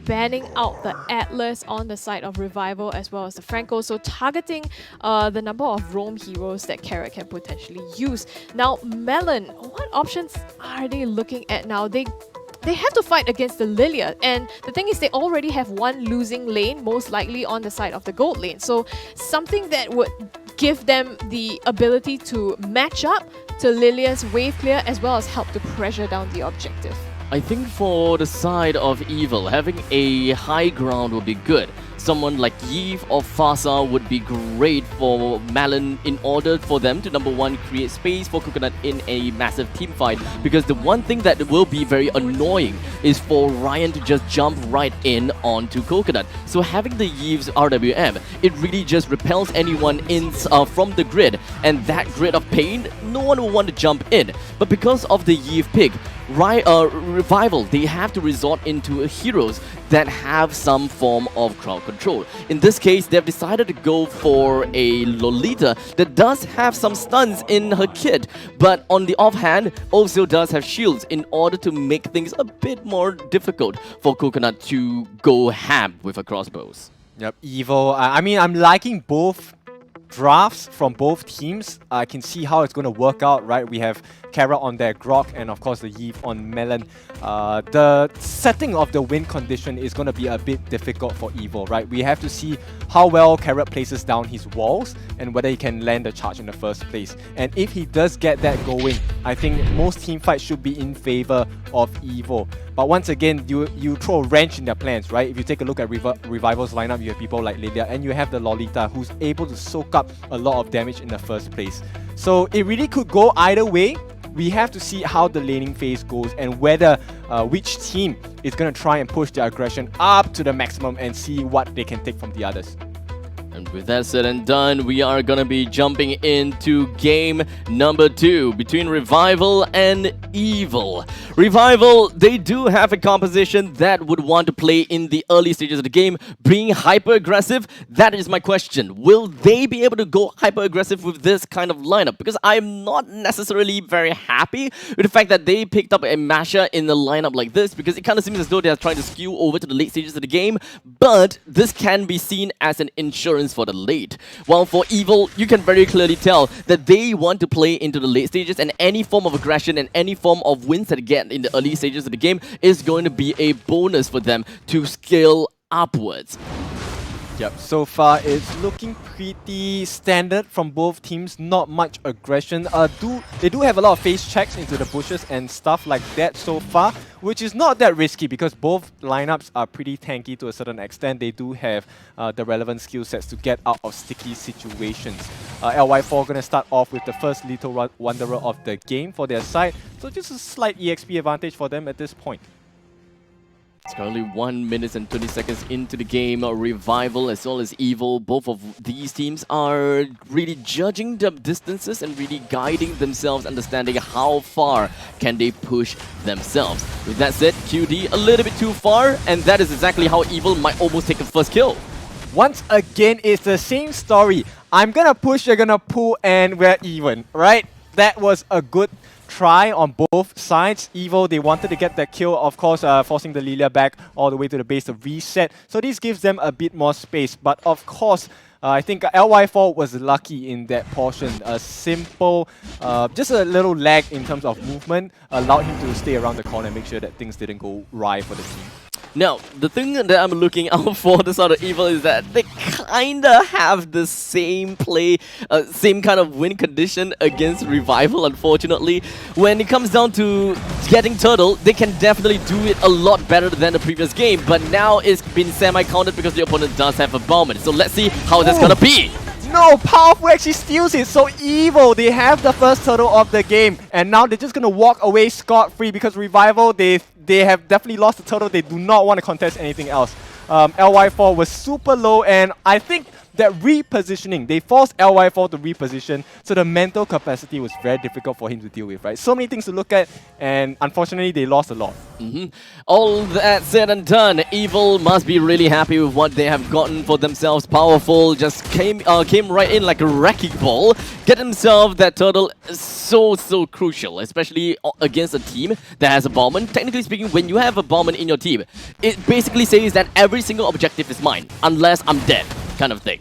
banning out the Atlas on the side of Revival as well as the Franco, so targeting the number of roam heroes that Carrot can potentially use. Now, Melon, what options are they looking at now? They have to fight against the Lilia, and the thing is they already have one losing lane, most likely on the side of the gold lane, so something that would give them the ability to match up to Lilia's wave clear as well as help to pressure down the objective. I think for the side of Evil, having a high ground would be good. Someone like Yves or Fasa would be great for Melon in order for them to, number one, create space for Coconut in a massive team fight. Because the one thing that will be very annoying is for Ryan to just jump right in onto Coconut. So having the Yves RWM, it really just repels anyone in from the grid. And that grid of pain, no one will want to jump in. But because of the Yves pick, Revival, they have to resort into heroes that have some form of crowd control. In this case, they've decided to go for a Lolita that does have some stuns in her kit, but on the offhand, also does have shields in order to make things a bit more difficult for Coconut to go ham with her crossbows. Yep, Evil. I mean, I'm liking both drafts from both teams. I can see how it's going to work out, right? We have Carrot on their Grok and of course the Yves on Melon. The setting of the win condition is going to be a bit difficult for Evil, right? We have to see how well Carrot places down his walls and whether he can land the charge in the first place. And if he does get that going, I think most team fights should be in favor of Evil. But once again, you throw a wrench in their plans, right? If you take a look at Revival's lineup, you have people like Lilia and you have the Lolita who's able to soak up a lot of damage in the first place. So it really could go either way. We have to see how the laning phase goes and whether which team is going to try and push their aggression up to the maximum and see what they can take from the others. And with that said and done, we are gonna be jumping into game number 2 between Revival and Evil. Revival, they do have a composition that would want to play in the early stages of the game, being hyper-aggressive. That is my question. Will they be able to go hyper-aggressive with this kind of lineup? Because I'm not necessarily very happy with the fact that they picked up a Masha in a lineup like this, because it kind of seems as though they are trying to skew over to the late stages of the game, but this can be seen as an insurance for the late. While for Evil, you can very clearly tell that they want to play into the late stages, and any form of aggression and any form of wins that they get in the early stages of the game is going to be a bonus for them to scale upwards. Yep, so far it's looking pretty standard from both teams, not much aggression. They do have a lot of face checks into the bushes and stuff like that so far, which is not that risky because both lineups are pretty tanky to a certain extent. They do have the relevant skill sets to get out of sticky situations. LY4 gonna start off with the first Little Wanderer of the game for their side, so just a slight EXP advantage for them at this point. It's currently 1 minute and 20 seconds into the game. Revival as well as Evil, both of these teams are really judging the distances and really guiding themselves, understanding how far can they push themselves. With that said, QD a little bit too far, and that is exactly how Evil might almost take the first kill. Once again, it's the same story. I'm gonna push, you're gonna pull, and we're even, right? That was a good try on both sides. Evil, they wanted to get that kill, of course, forcing the Lilia back all the way to the base to reset. So this gives them a bit more space. But of course, I think LY4 was lucky in that portion. A simple, just a little lag in terms of movement allowed him to stay around the corner and make sure that things didn't go awry for the team. Now, the thing that I'm looking out for the sort of Evil is that they kinda have the same play, same kind of win condition against Revival, unfortunately. When it comes down to getting Turtle, they can definitely do it a lot better than the previous game, but now it's been semi-countered because the opponent does have a Bowman. So let's see how that's gonna be. No, Powerful actually steals it, so Evil, they have the first turtle of the game, and now they're just gonna walk away scot-free because Revival, they have definitely lost the turtle. They do not want to contest anything else. LY4 was super low, and I think that repositioning. They forced LY4 to reposition, so the mental capacity was very difficult for him to deal with, right? So many things to look at, and unfortunately, they lost a lot. All that said and done, Evil must be really happy with what they have gotten for themselves. Powerful just came right in like a wrecking ball. Get himself that turtle is so crucial, especially against a team that has a bombman. Technically speaking, when you have a bombman in your team, it basically says that every single objective is mine, unless I'm dead, kind of thing.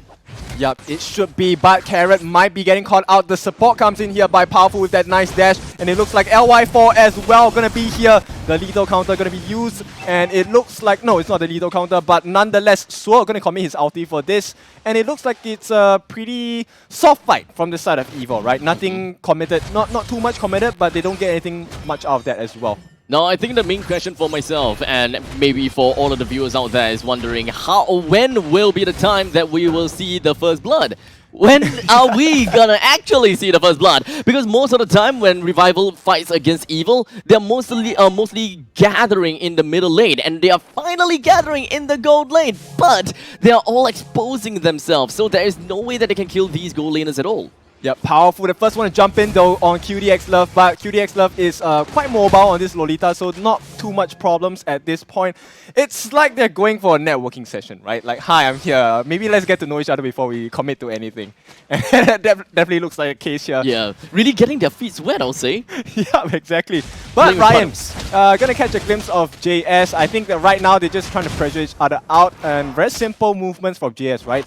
Yup, it should be, but Carrot might be getting caught out. The support comes in here by Powerful with that nice dash, and it looks like LY4 as well gonna be here. The lethal counter gonna be used, and it looks like, no, it's not the lethal counter, but nonetheless, Swirl gonna commit his ulti for this, and it looks like it's a pretty soft fight from the side of Evil, right? Nothing committed, not too much committed, but they don't get anything much out of that as well. Now, I think the main question for myself and maybe for all of the viewers out there is wondering when will be the time that we will see the first blood? When are we gonna actually see the first blood? Because most of the time when Revival fights against Evil, they're mostly gathering in the middle lane, and they are finally gathering in the gold lane, but they are all exposing themselves, so there is no way that they can kill these gold laners at all. Yep, Powerful. The first one to jump in though on QDX Love, but QDX Love is quite mobile on this Lolita, so not too much problems at this point. It's like they're going for a networking session, right? Like, hi, I'm here. Maybe let's get to know each other before we commit to anything. And that definitely looks like a case here. Yeah, really getting their feet wet, I'll say. Yeah, exactly. But Ryan, gonna catch a glimpse of JS. I think that right now they're just trying to pressure each other out, and very simple movements from JS, right?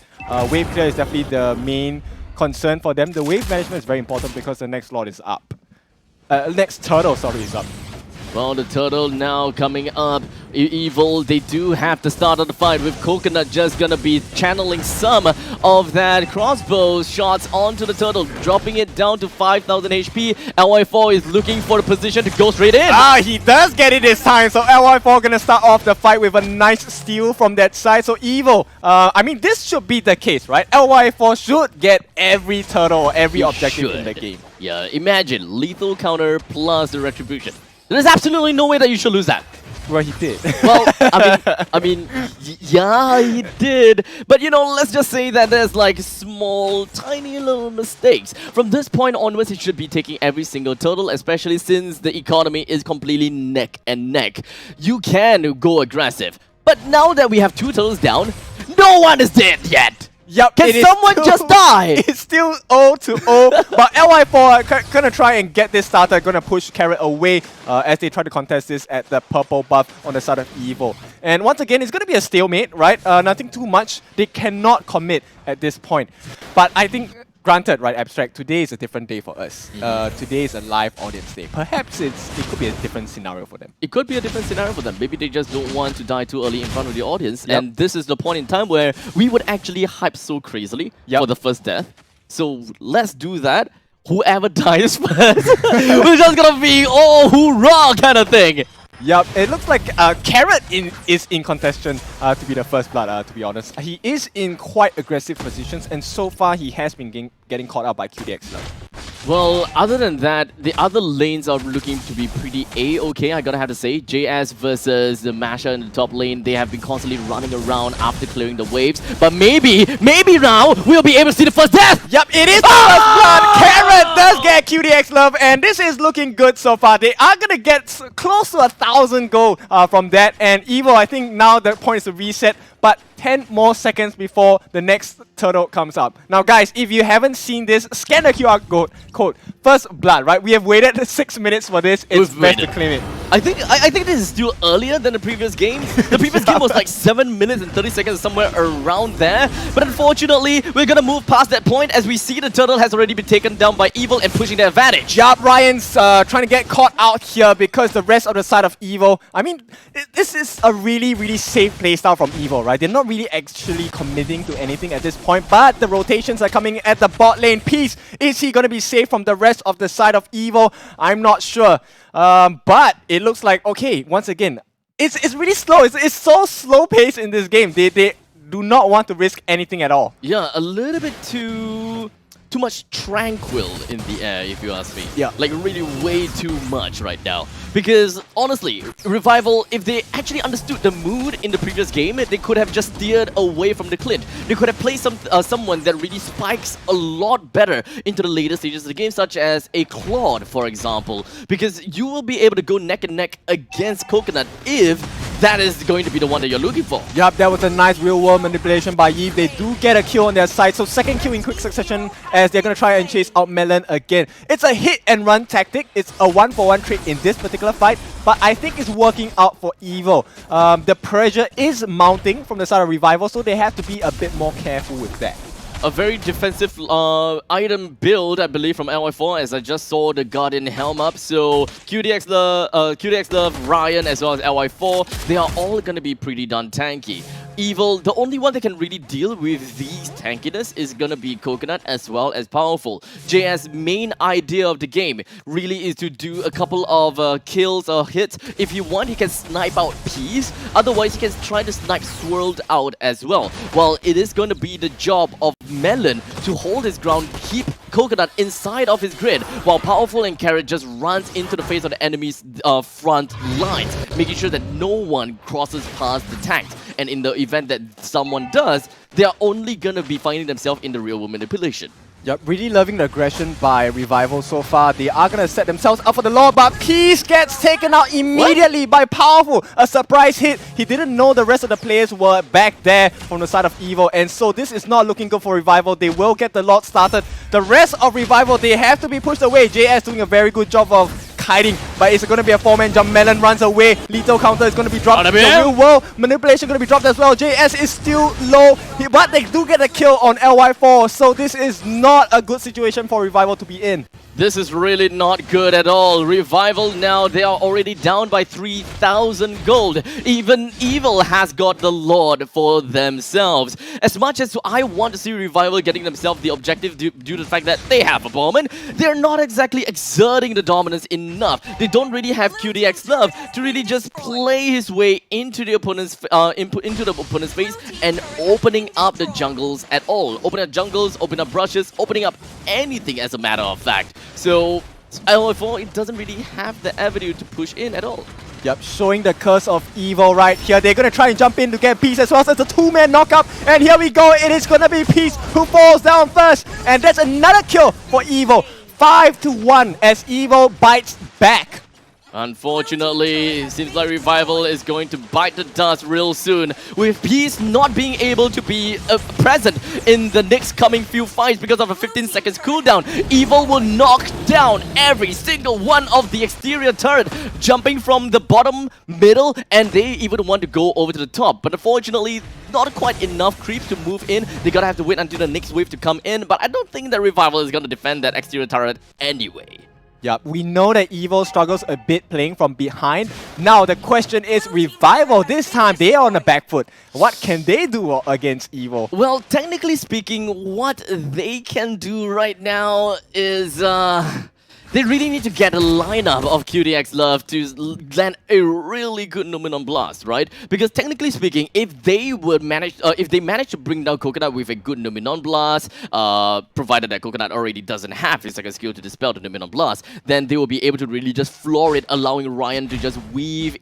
Wave clear is definitely the main concern for them. The wave management is very important because the next Lord is up. Next Turtle, sorry, is up. Well, the turtle now coming up. Evil, they do have the start of the fight with Coconut just gonna be channeling some of that crossbow shots onto the turtle, dropping it down to 5,000 HP. LY4 is looking for the position to go straight in. Ah, he does get it this time. So LY4 gonna start off the fight with a nice steal from that side. So Evil, I mean, this should be the case, right? LY4 should get every turtle or every objective in the game. Yeah, imagine lethal counter plus the retribution. There's absolutely no way that you should lose that. Well, he did. Well, I mean, yeah, he did. But you know, let's just say that there's like small, tiny little mistakes. From this point onwards, he should be taking every single turtle, especially since the economy is completely neck and neck. You can go aggressive. But now that we have two turtles down, no one is dead yet. Yep, can someone just die? It's still 0-0, but LY4 gonna try and get this starter, gonna push Carrot away as they try to contest this at the purple buff on the side of Evil. And once again, it's gonna be a stalemate, right? Nothing too much. They cannot commit at this point. But I think, granted, right, Abstract, today is a different day for us. Today is a live audience day. Perhaps it could be a different scenario for them. It could be a different scenario for them. Maybe they just don't want to die too early in front of the audience. Yep. And this is the point in time where we would actually hype so crazily for the first death. So let's do that. Whoever dies first, we're just gonna be, oh, hoorah kind of thing. Yep, it looks like Carrot is in contention to be the first blood, to be honest. He is in quite aggressive positions, and so far he has been getting caught out by QDX Love. Well, other than that, the other lanes are looking to be pretty A-okay, I gotta have to say. JS versus the Masher in the top lane, they have been constantly running around after clearing the waves. But maybe now, we'll be able to see the first death! Yep, it is the first blood! Carrot does get QDX Love, and this is looking good so far. They are gonna get close to 1,000 gold from that, and Evil, I think now the point is to reset, but 10 more seconds before the next turtle comes up. Now guys, if you haven't seen this, scan the QR code. First blood, right? We have waited 6 minutes for this. It's best to claim it. I think this is still earlier than the previous game. The previous game was like 7 minutes and 30 seconds, somewhere around there. But unfortunately, we're gonna move past that point as we see the turtle has already been taken down by Evil and pushing the advantage. Yup, Ryan's trying to get caught out here because the rest of the side of Evil, I mean, this is a really safe playstyle from Evil, right? They're not really actually committing to anything at this point, but the rotations are coming at the bot lane piece. Is he gonna be safe from the rest of the side of Evil? I'm not sure. But it looks like, okay, once again, it's really slow. It's so slow paced in this game. They do not want to risk anything at all. Yeah, a little bit too too much tranquil in the air, if you ask me. Yeah. Like really way too much right now. Because honestly, Revival, if they actually understood the mood in the previous game, they could have just steered away from the clinch. They could have played someone that really spikes a lot better into the later stages of the game, such as a Claude, for example. Because you will be able to go neck and neck against Coconut if that is going to be the one that you're looking for. Yup, that was a nice real-world manipulation by Eve. They do get a kill on their side, so second kill in quick succession as they're going to try and chase out Melon again. It's a hit-and-run tactic. It's a one-for-one trade in this particular fight, but I think it's working out for Evil. The pressure is mounting from the side of Revival, so they have to be a bit more careful with that. A very defensive item build, I believe, from LY4, as I just saw the Guardian Helm up. So QDX Love, Ryan, as well as LY4, they are all going to be pretty darn tanky. Evil, the only one that can really deal with these tankiness is gonna be Coconut as well as Powerful. JS's main idea of the game really is to do a couple of kills or hits. If you want, he can snipe out Peas. Otherwise, he can try to snipe Swirled out as well. While it is going to be the job of Melon to hold his ground, keep Coconut inside of his grid, while Powerful and Carrot just runs into the face of the enemy's front lines, making sure that no one crosses past the tanks. And in the event that someone does, they are only gonna be finding themselves in the real-world manipulation. Yep, really loving the aggression by Revival so far. They are going to set themselves up for the Lord, but Peace gets taken out immediately by Powerful. A surprise hit. He didn't know the rest of the players were back there from the side of Evil, and so this is not looking good for Revival. They will get the Lord started. The rest of Revival, they have to be pushed away. JS doing a very good job of hiding, but it's going to be a 4-man jump. Melon runs away. Lethal counter is going to be dropped. The real world manipulation going to be dropped as well. JS is still low, but they do get a kill on LY4, so this is not a good situation for Revival to be in. This is really not good at all. Revival now, they are already down by 3,000 gold. Even Evil has got the Lord for themselves. As much as I want to see Revival getting themselves the objective due to the fact that they have a Bowman, they're not exactly exerting the dominance enough. They don't really have QDX Love to really just play his way into the opponent's face and opening up the jungles at all. Open up jungles, open up brushes, opening up anything as a matter of fact. So LY4, it doesn't really have the avenue to push in at all. Yep, showing the curse of Evil right here. They're going to try and jump in to get Peace as well. So it's a 2-man knockup. And here we go. It is going to be Peace who falls down first. And that's another kill for Evil. 5-1 as Evil bites back. Unfortunately, it seems like Revival is going to bite the dust real soon, with Peace not being able to be present in the next coming few fights because of a 15 seconds cooldown. Evil will knock down every single one of the exterior turret, jumping from the bottom, middle, and they even want to go over to the top. But unfortunately, not quite enough creeps to move in. They're gonna have to wait until the next wave to come in, but I don't think that Revival is gonna defend that exterior turret anyway. Yep, we know that Evil struggles a bit playing from behind. Now the question is Revival. This time they are on the back foot. What can they do against Evil? Well, technically speaking, what they can do right now is they really need to get a lineup of QDX Love to land a really good Numenon Blast, right? Because technically speaking, if they manage to bring down Coconut with a good Numenon Blast, provided that Coconut already doesn't have his second skill to dispel the Numenon Blast, then they will be able to really just floor it, allowing Ryan to just weave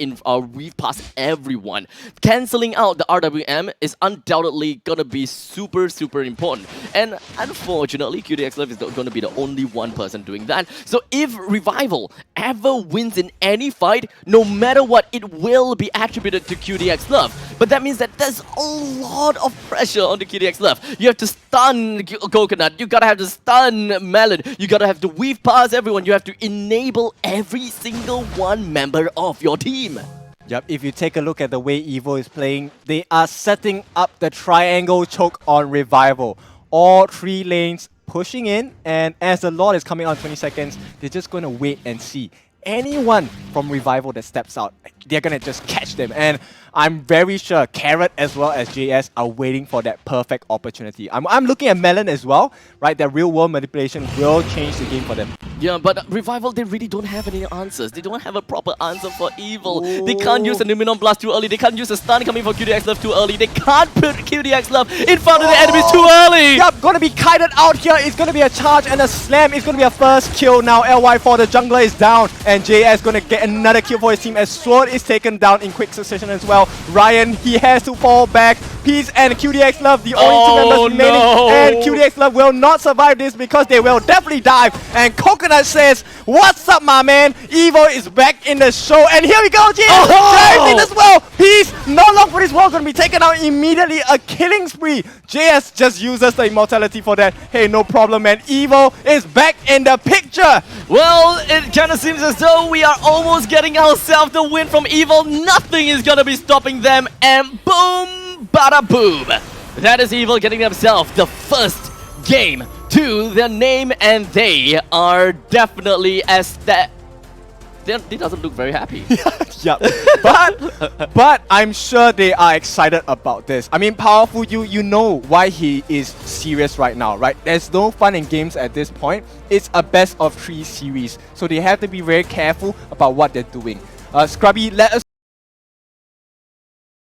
past everyone. Cancelling out the RWM is undoubtedly gonna be super important. And unfortunately, QDX Love is gonna be the only one person doing that. So if Revival ever wins in any fight, no matter what, it will be attributed to QDX Love. But that means that there's a lot of pressure on the QDX Love. You have to stun Coconut, you gotta have to stun Melon, you gotta have to weave past everyone, you have to enable every single one member of your team. Yep, if you take a look at the way Evil is playing, they are setting up the triangle choke on Revival. All 3 lanes pushing in, and as the Lord is coming on 20 seconds, they're just going to wait and see. Anyone from Revival that steps out, they're gonna just catch them. And I'm very sure Carrot as well as JS are waiting for that perfect opportunity. I'm looking at Melon as well, right? That real world manipulation will change the game for them. Yeah, but Revival, they really don't have any answers. They don't have a proper answer for Evil. They can't use a Numenon Blast too early. They can't use a stun coming from QDX Love too early. They can't put QDX Love in front of the enemies too early. Yup, gonna be kited out here. It's gonna be a charge and a slam. It's gonna be a first kill now. LY for the jungler is down, and JS gonna get another kill for his team as Sword is taken down in quick succession as well. Ryan, he has to fall back. Peace and QDX Love, the only two members remaining, and QDX Love will not survive this because they will definitely dive. And Coconut says, "What's up, my man? Evil is back in the show." And here we go, JS drives in as well. Peace, no long for this wall, gonna be taken out immediately. A killing spree. JS just uses the immortality for that. Hey, no problem, man. Evil is back in the picture. Well, it kind of seems as though we are almost getting ourselves the win from Evil. Nothing is gonna be stopping them, and boom, bada boom. That is Evil getting themselves the first game to their name, and they are definitely as that. They doesn't look very happy. Yeah, but I'm sure they are excited about this. I mean, Powerful, you know why he is serious right now, right? There's no fun in games at this point. It's a best of 3 series, so they have to be very careful about what they're doing. Scrubby, let us